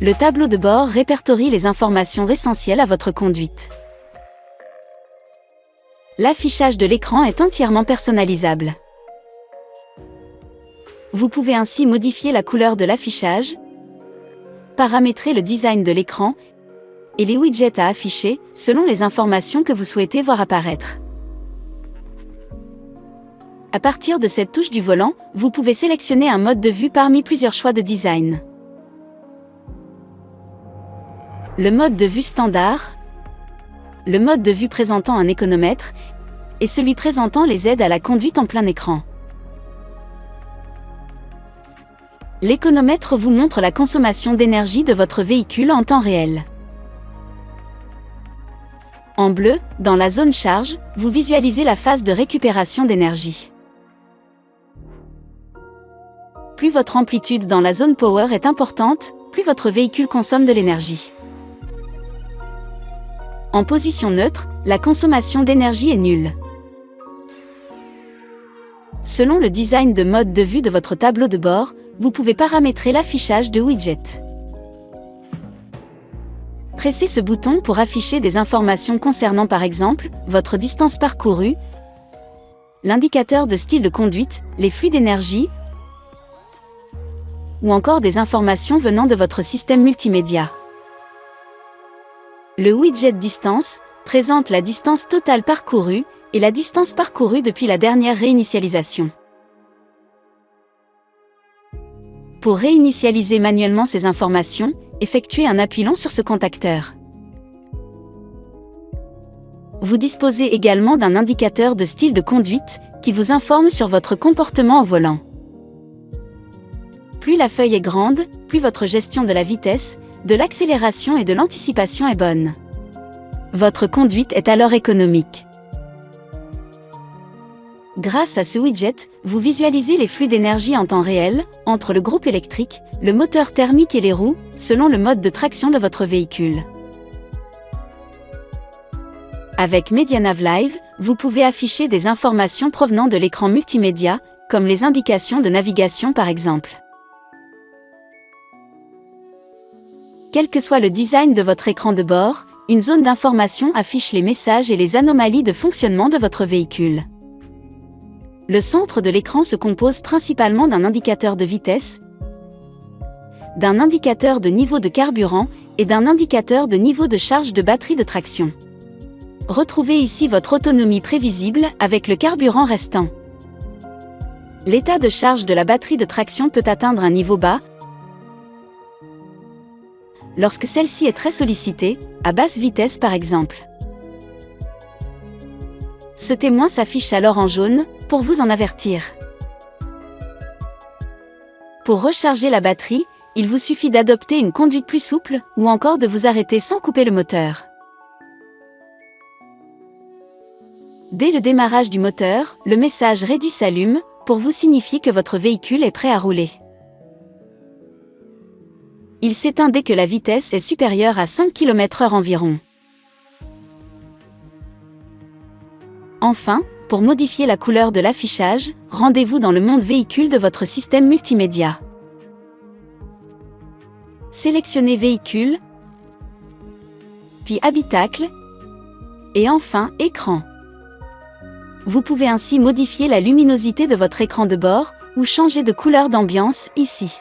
Le tableau de bord répertorie les informations essentielles à votre conduite. L'affichage de l'écran est entièrement personnalisable. Vous pouvez ainsi modifier la couleur de l'affichage, paramétrer le design de l'écran et les widgets à afficher selon les informations que vous souhaitez voir apparaître. À partir de cette touche du volant, vous pouvez sélectionner un mode de vue parmi plusieurs choix de design. Le mode de vue standard, le mode de vue présentant un économètre et celui présentant les aides à la conduite en plein écran. L'économètre vous montre la consommation d'énergie de votre véhicule en temps réel. En bleu, dans la zone charge, vous visualisez la phase de récupération d'énergie. Plus votre amplitude dans la zone power est importante, plus votre véhicule consomme de l'énergie. En position neutre, la consommation d'énergie est nulle. Selon le design de mode de vue de votre tableau de bord, vous pouvez paramétrer l'affichage de widgets. Pressez ce bouton pour afficher des informations concernant par exemple votre distance parcourue, l'indicateur de style de conduite, les flux d'énergie ou encore des informations venant de votre système multimédia. Le widget distance présente la distance totale parcourue et la distance parcourue depuis la dernière réinitialisation. Pour réinitialiser manuellement ces informations, effectuez un appui long sur ce contacteur. Vous disposez également d'un indicateur de style de conduite qui vous informe sur votre comportement au volant. Plus la feuille est grande, plus votre gestion de la vitesse, de l'accélération et de l'anticipation est bonne. Votre conduite est alors économique. Grâce à ce widget, vous visualisez les flux d'énergie en temps réel, entre le groupe électrique, le moteur thermique et les roues, selon le mode de traction de votre véhicule. Avec MediaNav Live, vous pouvez afficher des informations provenant de l'écran multimédia, comme les indications de navigation par exemple. Quel que soit le design de votre écran de bord, une zone d'information affiche les messages et les anomalies de fonctionnement de votre véhicule. Le centre de l'écran se compose principalement d'un indicateur de vitesse, d'un indicateur de niveau de carburant et d'un indicateur de niveau de charge de batterie de traction. Retrouvez ici votre autonomie prévisible avec le carburant restant. L'état de charge de la batterie de traction peut atteindre un niveau bas lorsque celle-ci est très sollicitée, à basse vitesse par exemple. Ce témoin s'affiche alors en jaune, pour vous en avertir. Pour recharger la batterie, il vous suffit d'adopter une conduite plus souple, ou encore de vous arrêter sans couper le moteur. Dès le démarrage du moteur, le message Ready s'allume, pour vous signifier que votre véhicule est prêt à rouler. Il s'éteint dès que la vitesse est supérieure à 5 km/h environ. Enfin, pour modifier la couleur de l'affichage, rendez-vous dans le monde véhicule de votre système multimédia. Sélectionnez Véhicule, puis Habitacle, et enfin Écran. Vous pouvez ainsi modifier la luminosité de votre écran de bord, ou changer de couleur d'ambiance, ici.